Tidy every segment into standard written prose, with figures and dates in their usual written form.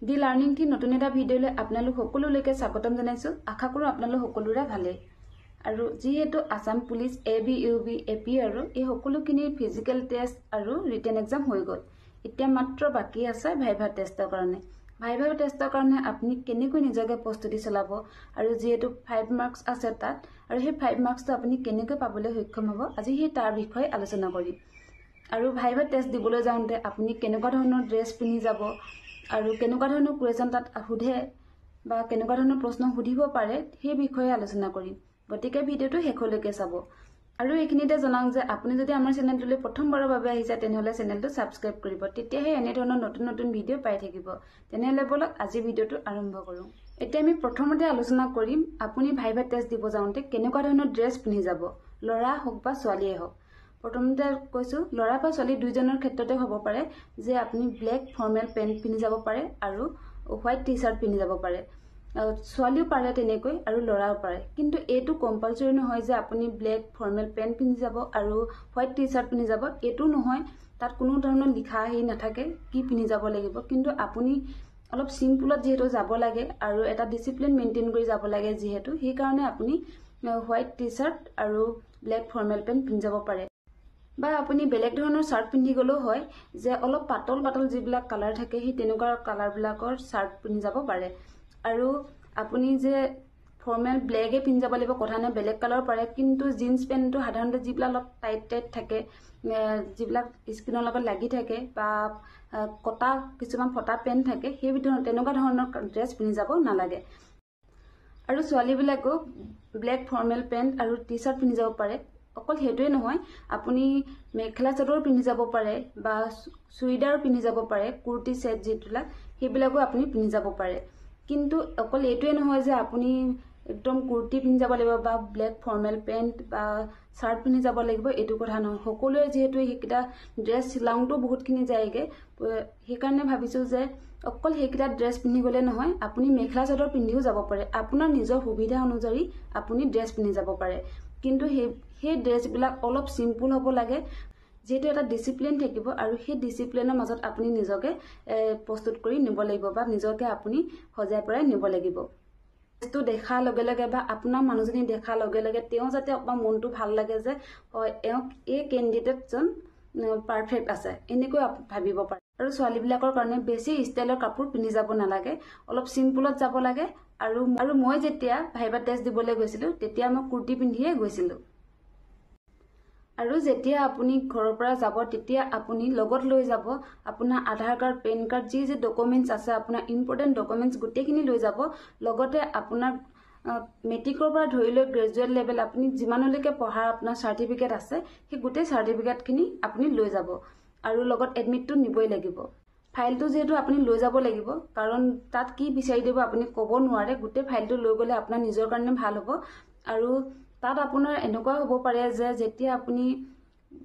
দি learning T নতুন এটা ভিডিঅ'লৈ আপোনালোক সকলোলৈকে স্বাগতম জনাইছো। আশা কৰোঁ আপোনালোক সকলোৰে ভালেই। আৰু যিহেতু Assam police AB UB AP আৰু এই সকলোখিনি ফিজিক্যাল টেষ্ট আৰু ৰিটেন এক্সাম হৈ গ'ল। এতিয়া মাত্ৰ বাকি আছে ভাইভা টেষ্টৰ কাৰণে। ভাইভা টেষ্টৰ কাৰণে আপুনি কেনেকৈ নিজকে প্ৰস্তুতি চলাব আৰু যেহেতু 5 মাৰ্কস আছে তাত আৰু সেই 5 মাৰ্কসটো আপুনি কেনেকৈ পাবলৈ সক্ষম হ'ব আজি সেই তাৰ বিষয়ে আলোচনা কৰিম। আৰু ভাইভা টেষ্ট দিবলৈ যাওঁতে আপুনি কেনেকুৱা ধৰণৰ ড্ৰেছ পিন্ধি যাব আৰু কেনেকুৱা ধৰণৰ কুৱেশ্যন তাত সোধে বা কেনেকুৱা ধৰণৰ প্ৰশ্ন সুধিব পাৰে সেই বিষয়ে আলোচনা কৰিম। গতিকে ভিডিঅ'টো শেষলৈকে চাব। আৰু এইখিনিতে জনাওঁ যে আপুনি যদি আমাৰ চেনেলটোলৈ প্ৰথমবাৰৰ বাবে আহিছে তেনেহ'লে চেনেলটো ছাবস্ক্ৰাইব কৰিব, তেতিয়াহে এনে ধৰণৰ নতুন নতুন ভিডিঅ' পাই থাকিব। তেনেহ'লে বলক আজি ভিডিঅ'টো আৰম্ভ কৰোঁ। এতিয়া আমি প্ৰথমতে আলোচনা কৰিম আপুনি ভাইভা টেষ্ট দিব যাওঁতে কেনেকুৱা ধৰণৰ ড্ৰেছ পিন্ধি যাব, ল'ৰা হওক বা ছোৱালীয়ে হওক। প্ৰথমতে কৈছোঁ ল'ৰা বা ছোৱালী দুইজনৰ ক্ষেত্ৰতে হ'ব পাৰে যে আপুনি ব্লেক ফৰ্মেল পেণ্ট পিন্ধি যাব পাৰে আৰু হোৱাইট টি চাৰ্ট পিন্ধি যাব পাৰে। ছোৱালীও পাৰে তেনেকৈ আৰু ল'ৰাও পাৰে, কিন্তু এইটো কম্পালচৰি নহয় যে আপুনি ব্লেক ফৰ্মেল পেণ্ট পিন্ধি যাব আৰু হোৱাইট টি চাৰ্ট পিন্ধি যাব। এইটো নহয়, তাত কোনো ধৰণৰ লিখা নাথাকে কি পিন্ধি যাব লাগিব, কিন্তু আপুনি অলপ চিম্পুলত যিহেতু যাব লাগে আৰু এটা ডিচিপ্লিন মেইনটেইন কৰি যাব লাগে যিহেতু, সেইকাৰণে আপুনি হোৱাইট টি চাৰ্ট আৰু ব্লেক ফৰ্মেল পেণ্ট পিন্ধি যাব পাৰে। বা আপুনি বেলেগ ধৰণৰ চাৰ্ট পিন্ধি গ'লেও হয়, যে অলপ পাতল পাতল যিবিলাক কালাৰ থাকে সেই তেনেকুৱা কালাৰবিলাকৰ চাৰ্ট পিন্ধি যাব পাৰে। আৰু আপুনি যে ফৰ্মেল ব্লেকে পিন্ধি যাব লাগিব কথা নাই, বেলেগ কালাৰ পাৰে, কিন্তু জিন্স পেণ্টটো সাধাৰণতে যিবিলাক অলপ টাইট টাইট থাকে, যিবিলাক স্কিনৰ লগত লাগি থাকে বা কটা কিছুমান ফটা পেণ্ট থাকে, সেই তেনেকুৱা ধৰণৰ ড্ৰেছ পিন্ধি যাব নালাগে। আৰু ছোৱালীবিলাকেও ব্লেক ফৰ্মেল পেণ্ট আৰু টি চাৰ্ট পিন্ধি যাব পাৰে। অকল সেইটোৱে নহয়, আপুনি মেখেলা চাদৰো পিন্ধি যাব পাৰে বা চুইদাৰো পিন্ধি যাব পাৰে, কুৰ্তি ছেট যিবিলাক সেইবিলাকো আপুনি পিন্ধি যাব পাৰে। কিন্তু অকল এইটোৱে নহয় যে আপুনি একদম কুৰ্তি পিন্ধি যাব লাগিব বা ব্লেক ফৰ্মেল পেণ্ট বা চাৰ্ট পিন্ধি যাব লাগিব, এইটো কথা নহয়। সকলোৱে যিহেতু সেইকেইটা ড্ৰেছ চিলাওঁতো বহুতখিনি যায়গৈ, সেইকাৰণে ভাবিছোঁ যে অকল সেইকেইটা ড্ৰেছ পিন্ধি গ'লে নহয়, আপুনি মেখেলা চাদৰ পিন্ধিও যাব পাৰে। আপোনাৰ নিজৰ সুবিধা অনুযায়ী আপুনি ড্ৰেছ পিন্ধি যাব পাৰে, কিন্তু সেই ড্ৰেছবিলাক অলপ চিম্পুল হ'ব লাগে, যিহেতু এটা ডিচিপ্লিন থাকিব আৰু সেই ডিচিপ্লিনৰ মাজত আপুনি নিজকে প্ৰস্তুত কৰি নিব লাগিব বা নিজকে আপুনি সজাই পৰাই নিব লাগিব। ড্ৰেছটো দেখাৰ লগে লগে বা আপোনাৰ মানুহজনী দেখাৰ লগে লগে তেওঁ যাতে অকণমান মনটো ভাল লাগে যে হয় এওঁক এই কেণ্ডিডেটজন পাৰফেক্ট আছে, এনেকৈ ভাবিব পাৰে। আৰু ছোৱালীবিলাকৰ কাৰণে বেছি ষ্টাইলৰ কাপোৰ পিন্ধি যাব নালাগে, অলপ চিম্পুলত যাব লাগে। আৰু মই যেতিয়া ভাইভা টেষ্ট দিবলৈ গৈছিলোঁ তেতিয়া মই কুৰ্তি পিন্ধিয়ে গৈছিলোঁ। আৰু যেতিয়া আপুনি ঘৰৰ পৰা যাব তেতিয়া আপুনি লগত লৈ যাব আপোনাৰ আধাৰ কাৰ্ড, পেন কাৰ্ড, যি যি ডকুমেণ্টছ আছে, আপোনাৰ ইম্পৰ্টেণ্ট ডকুমেণ্টছ গোটেইখিনি লৈ যাব। লগতে আপোনাৰ মেট্ৰিকৰ পৰা ধৰি লৈ গ্ৰেজুৱেট লেভেল আপুনি যিমানলৈকে পঢ়াৰ আপোনাৰ চাৰ্টিফিকেট আছে সেই গোটেই চাৰ্টিফিকেটখিনি আপুনি লৈ যাব। আৰু লগত এডমিটটো নিবই লাগিব। ফাইলটো যিহেতু আপুনি লৈ যাব লাগিব, কাৰণ তাত কি বিচাৰি দিব আপুনি ক'ব নোৱাৰে। গোটেই ফাইলটো লৈ গ'লে আপোনাৰ নিজৰ কাৰণে ভাল হ'ব। আৰু তাত আপোনাৰ এনেকুৱা হ'ব পাৰে যে যেতিয়া আপুনি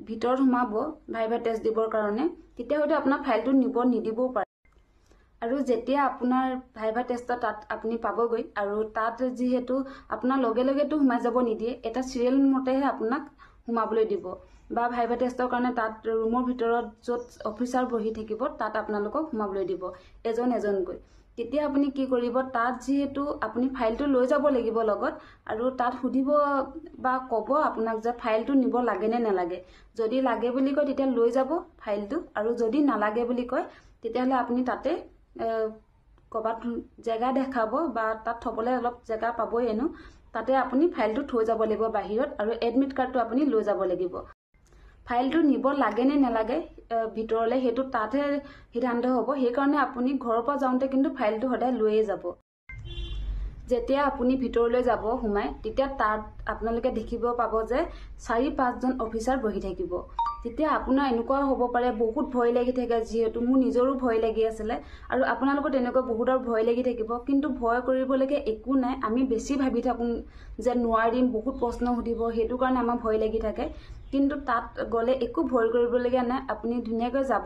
ভিতৰত সোমাব ভাইভা টেষ্ট দিবৰ কাৰণে, তেতিয়া হয়তো আপোনাৰ ফাইলটো নিব নিদিবও পাৰে। আৰু যেতিয়া আপোনাৰ ভাইভা টেষ্টত তাত আপুনি পাবগৈ আৰু তাত যিহেতু আপোনাৰ লগে লগেতো সোমাই যাব নিদিয়ে, এটা চিৰিয়েল মতেহে আপোনাক সোমাবলৈ দিব। বা ভাইভা টেষ্টৰ কাৰণে তাত ৰুমৰ ভিতৰত য'ত অফিচাৰ বহি থাকিব তাত আপোনালোকক সোমাবলৈ দিব এজন এজনকৈ। তেতিয়া আপুনি কি কৰিব, তাত যিহেতু আপুনি ফাইলটো লৈ যাব লাগিব লগত, আৰু তাত সুধিব বা ক'ব আপোনাক যে ফাইলটো নিব লাগে নে নালাগে। যদি লাগে বুলি কয় তেতিয়া লৈ যাব ফাইলটো, আৰু যদি নালাগে বুলি কয় তেতিয়াহ'লে আপুনি তাতে ক'ৰবাত জেগা দেখাব বা তাত থ'বলৈ অলপ জেগা পাবই এনো, তাতে আপুনি ফাইলটো থৈ যাব লাগিব বাহিৰত। আৰু এডমিট কাৰ্ডটো আপুনি লৈ যাব লাগিব। ফাইলটো নিব লাগে নে নালাগে ভিতৰলৈ সেইটো তাতহে সিদ্ধান্ত হ'ব। সেইকাৰণে আপুনি ঘৰৰ পৰা যাওঁতে কিন্তু ফাইলটো সদায় লৈয়ে যাব। যেতিয়া আপুনি ভিতৰলৈ যাব সোমাই, তেতিয়া তাত আপোনালোকে দেখিব পাব যে 4-5জন অফিচাৰ বহি থাকিব। তেতিয়া আপোনাৰ এনেকুৱা হ'ব পাৰে বহুত ভয় লাগি থাকে, যিহেতু মোৰ নিজৰো ভয় লাগি আছিলে আৰু আপোনালোকৰ তেনেকুৱা বহুতৰ ভয় লাগি থাকিব। কিন্তু ভয় কৰিবলগীয়া একো নাই। আমি বেছি ভাবি থাকোঁ যে নোৱাৰিম, বহুত প্ৰশ্ন সুধিব, সেইটো কাৰণে আমাৰ ভয় লাগি থাকে। কিন্তু তাত গ'লে একো ভয় কৰিবলগীয়া নাই। আপুনি ধুনীয়াকৈ যাব,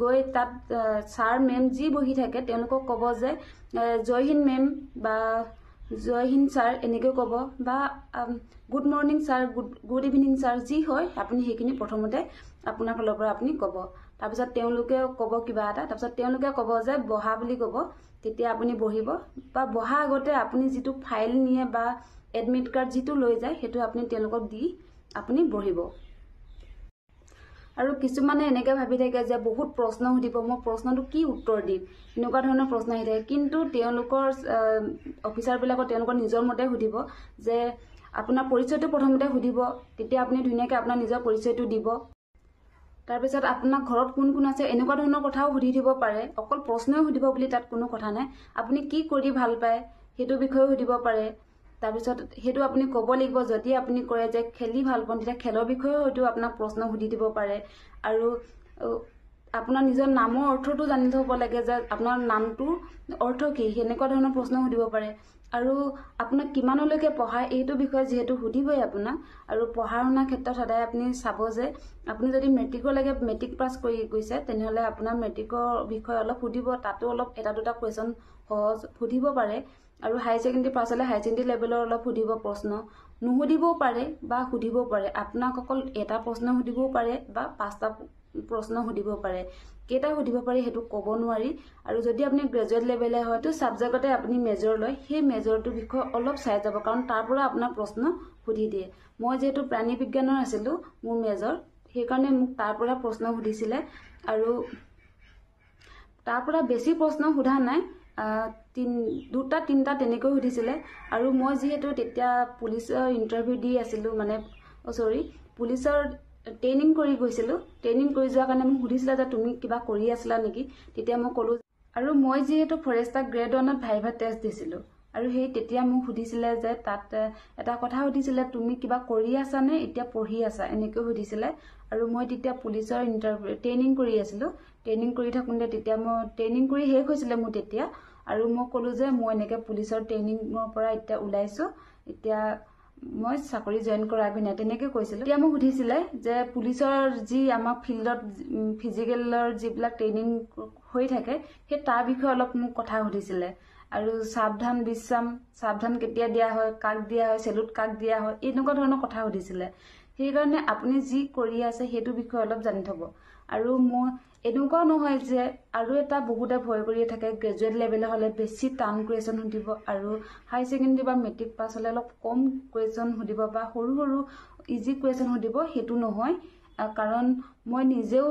গৈ তাত ছাৰ মেম যি বহি থাকে তেওঁলোকক ক'ব যে জয় হিন্দ মেম বা জয় হিন্দ ছাৰ এনেকৈ ক'ব, বা good morning sir, good evening sir, যি হয় আপুনি সেইখিনি প্ৰথমতে আপোনাৰ ফালৰ পৰা আপুনি ক'ব। তাৰপিছত তেওঁলোকে ক'ব কিবা এটা, তাৰপিছত তেওঁলোকে ক'ব যে বহা বুলি ক'ব, তেতিয়া আপুনি বহিব বা বহা আগতে আপুনি যিটো ফাইল নিয়ে বা এডমিট কাৰ্ড যিটো লৈ যায় সেইটো আপুনি তেওঁলোকক দি আপুনি বহিব। আৰু কিছুমানে এনেকৈ ভাবি থাকে যে বহুত প্ৰশ্ন সুধিব, মই প্ৰশ্নটো কি উত্তৰ দিম, এনেকুৱা ধৰণৰ প্ৰশ্ন আহি থাকে। কিন্তু তেওঁলোকৰ অফিচাৰবিলাকৰ তেওঁলোকৰ নিজৰ মতে সুধিব যে আপোনাৰ পৰিচয়টো প্ৰথমতে সুধিব, তেতিয়া আপুনি ধুনীয়াকৈ আপোনাৰ নিজৰ পৰিচয়টো দিব। তাৰপিছত আপোনাৰ ঘৰত কোন কোন আছে এনেকুৱা ধৰণৰ কথাও সুধি দিব পাৰে। অকল প্ৰশ্নই সুধিব বুলি তাত কোনো কথা নাই। আপুনি কি কৰি ভাল পায় সেইটো বিষয়েও সুধিব পাৰে। তাৰপিছত সেইটো আপুনি ক'ব লাগিব। যদি আপুনি কয় যে খেলি ভাল পাওঁ, তেতিয়া খেলৰ বিষয়েও হয়তো আপোনাক প্ৰশ্ন সুধি দিব পাৰে। আৰু আপোনাৰ নিজৰ নামৰ অৰ্থটো জানি থ'ব লাগে যে আপোনাৰ নামটো অৰ্থ কি, সেনেকুৱা ধৰণৰ প্ৰশ্ন সুধিব পাৰে। আৰু আপোনাক কিমানলৈকে পঢ়ায় এইটো বিষয়ে যিহেতু সুধিবই আপোনাক। আৰু পঢ়া শুনাৰ ক্ষেত্ৰত সদায় আপুনি চাব যে আপুনি যদি মেট্ৰিকলৈকে মেট্ৰিক পাছ কৰি গৈছে তেনেহ'লে আপোনাৰ মেট্ৰিকৰ বিষয়ে অলপ সুধিব, তাতো অলপ এটা দুটা কুৱেশ্যন সহজ সুধিব পাৰে। আৰু হায়াৰ ছেকেণ্ডেৰী পাছ হ'লে হায়াৰ ছেকেণ্ডেৰী লেভেলৰ অলপ সুধিব প্ৰশ্ন, নুসুধিবও পাৰে বা সুধিবও পাৰে। আপোনাক অকল এটা প্ৰশ্ন সুধিবও পাৰে বা 5টা প্ৰশ্ন সুধিব পাৰে। কেইটা সুধিব পাৰি সেইটো ক'ব নোৱাৰি। আৰু যদি আপুনি গ্ৰেজুৱেট লেভেলে হয়তো ছাবজেক্টতে আপুনি মেজৰ লয়, সেই মেজৰটোৰ বিষয়ে অলপ চাই যাব, কাৰণ তাৰ পৰা আপোনাৰ প্ৰশ্ন সুধি দিয়ে। মই যিহেতু প্ৰাণী বিজ্ঞানৰ আছিলোঁ মোৰ মেজৰ, সেইকাৰণে মোক তাৰ পৰা প্ৰশ্ন সুধিছিলে। আৰু তাৰ পৰা বেছি প্ৰশ্ন সোধা নাই, 2টা 3টা তেনেকৈ সুধিছিলে। আৰু মই যিহেতু তেতিয়া পুলিচৰ ইণ্টাৰভিউ দি আছিলোঁ, পুলিচৰ ট্ৰেইনিং কৰি গৈছিলোঁ। ট্ৰেইনিং কৰি যোৱাৰ কাৰণে মোক সুধিছিলে যে তুমি কিবা কৰি আছিলা নেকি, তেতিয়া মই ক'লোঁ। আৰু মই যিহেতু ফৰেষ্টাৰ গ্ৰেড 1ত ভাইভা টেষ্ট দিছিলোঁ, আৰু তেতিয়া মোক সুধিছিলে যে তাত এটা কথা সুধিছিলে, তুমি কিবা কৰি আছানে এতিয়া পঢ়ি আছা, এনেকৈ সুধিছিলে। আৰু মই তেতিয়া পুলিচৰ ট্ৰেইনিং কৰি আছিলোঁ। ট্ৰেইনিং কৰি থাকোঁতে তেতিয়া মই ট্ৰেইনিং কৰি শেষ হৈছিলে মোৰ তেতিয়া। আৰু মই ক'লোঁ যে মই এনেকৈ পুলিচৰ ট্ৰেইনিঙৰ পৰা এতিয়া ওলাইছোঁ, এতিয়া মই চাকৰি জইন কৰাগৈ নাই, তেনেকৈ কৈছিলোঁ। এতিয়া মোক সুধিছিলে যে পুলিচৰ যি আমাৰ ফিল্ডত ফিজিকেলৰ যিবিলাক ট্ৰেইনিং হৈ থাকে সেই তাৰ বিষয়ে অলপ মোক কথা সুধিছিলে। আৰু সাৱধান বিশ্ৰাম, সাৱধান কেতিয়া দিয়া হয়, কাক দিয়া হয়, চেলুট কাক দিয়া হয়, এনেকুৱা ধৰণৰ কথা সুধিছিলে। সেইকাৰণে আপুনি যি কৰি আছে সেইটো বিষয়ে অলপ জানি থ'ব। আৰু মই এনেকুৱাও নহয় যে আৰু এটা বহুতে ভয় কৰিয়ে থাকে, গ্ৰেজুৱেট লেভেলৰ হ'লে বেছি টান কুৱেশ্যন সুধিব, আৰু হায়াৰ ছেকেণ্ডেৰী বা মেট্ৰিক পাছ হ'লে অলপ কম কুৱেশ্যন সুধিব বা সৰু সৰু ইজি কুৱেশ্যন সুধিব। সেইটো নহয়, কাৰণ মই নিজেও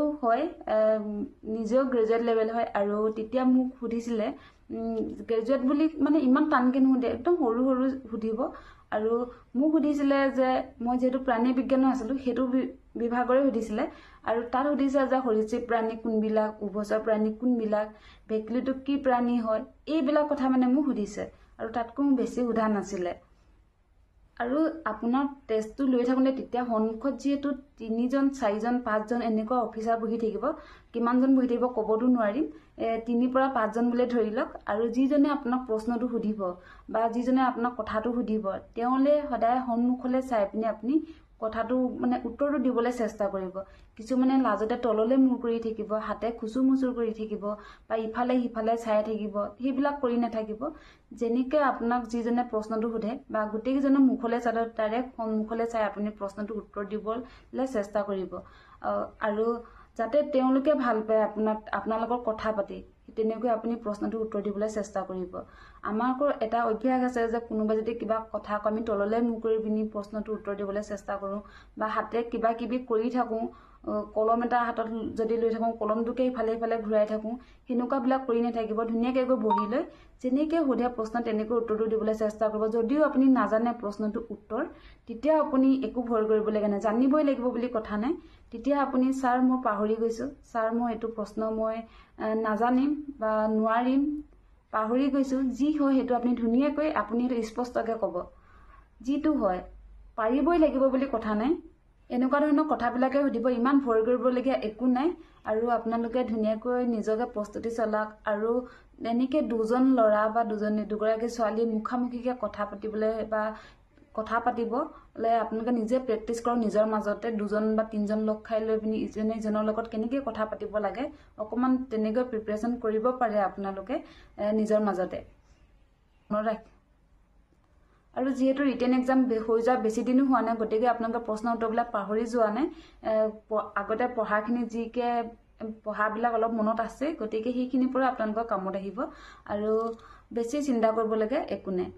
গ্ৰেজুৱেট লেভেল হয়। আৰু তেতিয়া মোক সুধিছিলে গ্ৰেজুৱেট বুলি মানে ইমান টানকৈ নুসুধে, একদম সৰু সৰু সুধিব। আৰু মোক সুধিছিলে যে মই যিহেতু প্ৰাণী বিজ্ঞানৰ আছিলোঁ সেইটো বিভাগৰে সুধিছিলে। আৰু তাত সুধিছে যে সৰীসৃপ প্ৰাণী কোনবিলাক, উভচৰ প্ৰাণী কোনবিলাক, ভেকুলীটো কি প্ৰাণী হয়, এইবিলাক কথা মানে মোক সুধিছে। আৰু তাতকৈ মোক বেছি সোধা নাছিলে। আৰু আপোনাৰ টেষ্টটো লৈ থাকোঁতে তেতিয়া সন্মুখত যিহেতু 3জন 4জন 5জন এনেকুৱা অফিচাৰ বহি থাকিব, কিমানজন বহি থাকিব ক'বতো নোৱাৰিম, 3 পৰা 5জন বুলিয়ে ধৰি লওক। আৰু যিজনে আপোনাক প্ৰশ্নটো সুধিব বা যিজনে আপোনাক কথাটো সুধিব, তেওঁলৈ সদায় সন্মুখলৈ চাই পিনি আপুনি কথাটো মানে উত্তৰটো দিবলৈ চেষ্টা কৰিব। কিছুমানে লাজতে তললৈ মূৰ কৰি থাকিব, হাতে খুচুৰ মুচুৰ কৰি থাকিব বা ইফালে সিফালে চাই থাকিব, সেইবিলাক কৰি নাথাকিব। যেনেকৈ আপোনাক যিজনে প্ৰশ্নটো সোধে বা গোটেইকেইজনৰ মুখলৈ চাই ডাইৰেক্ট সন্মুখলৈ চাই আপুনি প্ৰশ্নটো উত্তৰ দিবলৈ চেষ্টা কৰিব। আৰু যাতে তেওঁলোকে ভাল পায় আপোনালোকৰ কথা পাতি, তেনেকৈ আপুনি প্ৰশ্নটো উত্তৰ দিবলৈ চেষ্টা কৰিব। আমাৰ আকৌ এটা অভ্যাস আছে যে কোনোবাই যদি কিবা কথা কয় আমি তললৈ মূৰ কৰি পিনি প্ৰশ্নটো উত্তৰ দিবলৈ চেষ্টা কৰোঁ, বা হাতে কিবা কিবি কৰি থাকোঁ, কলম এটা হাতত যদি লৈ থাকোঁ কলমটোকে ইফালে ইফালে ঘূৰাই থাকোঁ, সেনেকুৱাবিলাক কৰি নাথাকিব। ধুনীয়াকৈ গৈ বহি লৈ যেনেকৈ সোধে প্ৰশ্ন তেনেকৈ উত্তৰটো দিবলৈ চেষ্টা কৰিব। যদিও আপুনি নাজানে প্ৰশ্নটোৰ উত্তৰ, তেতিয়া আপুনি একো ভয় কৰিবলগীয়া নাই, জানিবই লাগিব বুলি কথা নাই। তেতিয়া আপুনি ছাৰ মই পাহৰি গৈছোঁ, ছাৰ মই এইটো প্ৰশ্ন মই নাজানিম বা নোৱাৰিম, পাহৰি গৈছোঁ, যি হয় সেইটো আপুনি ধুনীয়াকৈ আপুনি সেইটো স্পষ্টকৈ ক'ব। যিটো হয় পাৰিবই লাগিব বুলি কথা নাই, এনেকুৱা ধৰণৰ কথাবিলাকে সুধিব। ইমান ভয় কৰিবলগীয়া একো নাই। আৰু আপোনালোকে ধুনীয়াকৈ নিজকে প্ৰস্তুতি চলাওক। আৰু এনেকৈ 2জন ল'ৰা বা দুগৰাকী ছোৱালী মুখামুখিকৈ কথা পাতিবলৈ বা কথা পাতিবলৈ আপোনালোকে নিজে প্ৰেক্টিচ কৰক। নিজৰ মাজতে 2জন বা 3জন লগ খাই লৈ পিনি ইজনে ইজনৰ লগত কেনেকৈ কথা পাতিব লাগে অকণমান তেনেকৈ প্ৰিপেৰেশ্যন কৰিব পাৰে আপোনালোকে নিজৰ মাজতে। আৰু যিহেতু ৰিটেন এক্সাম হৈ যোৱা বেছি দিনো হোৱা নাই, গতিকে আপোনালোকে প্ৰশ্ন উত্তৰবিলাক পাহৰি যোৱা নাই। আগতে পঢ়াখিনি যিকৈ পঢ়াবিলাক অলপ মনত আছে গতিকে সেইখিনিৰ পৰা আপোনালোকৰ কামত আহিব আৰু বেছি চিন্তা কৰিবলগীয়া একো নাই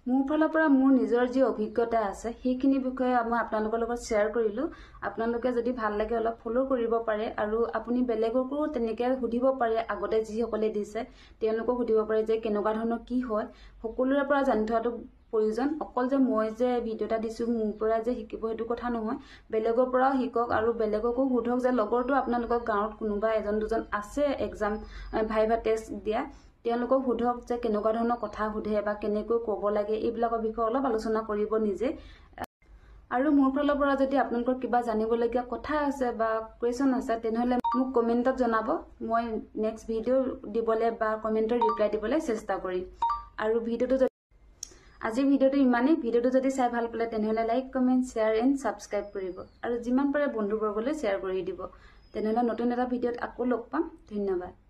মোৰ ফালৰ পৰা মোৰ নিজৰ যি অভিজ্ঞতা আছে সেইখিনি বিষয়ে মই আপোনালোকৰ লগত শ্বেয়াৰ কৰিলো আপোনালোকে যদি ভাল লাগে অলপ ফলো কৰিব পাৰে আৰু আপুনি বেলেগকো তেনেকৈ সুধিব পাৰে আগতে যিসকলে দিছে তেওঁলোকক সুধিব পাৰে যে কেনেকুৱা ধৰণৰ কি হয় সকলোৰে পৰা জানি থোৱাটো প্ৰয়োজন অকল যে মই যে ভিডিঅ' এটা দিছো মোৰ পৰা যে শিকিব সেইটো কথা নহয় বেলেগৰ পৰাও শিকক আৰু বেলেগকো সুধক যে লগৰটো আপোনালোকৰ গাঁৱত কোনোবা এজন দুজন আছে এক্সাম ভাইভা টেষ্ট দিয়া তেওঁলোকক সুধক যে কেনেকুৱা ধৰণৰ কথা সুধে বা কেনেকৈ ক'ব লাগে এইবিলাকৰ বিষয়ে অলপ আলোচনা কৰিব নিজে আৰু মোৰ ফালৰ পৰা যদি আপোনালোকৰ কিবা জানিবলগীয়া কথা আছে বা কুৱেশ্যন আছে তেনেহ'লে মোক কমেণ্টত জনাব মই নেক্সট ভিডিঅ' দিবলৈ বা কমেণ্টৰ ৰিপ্লাই দিবলৈ চেষ্টা কৰিম আৰু আজিৰ ভিডিঅ'টো ইমানেই ভিডিঅ'টো যদি চাই ভাল পালে তেনেহ'লে like comment share and subscribe কৰিব আৰু যিমান পাৰে বন্ধুবৰ্গলৈ শ্বেয়াৰ কৰি দিব তেনেহ'লে নতুন এটা ভিডিঅ'ত আকৌ লগ পাম ধন্যবাদ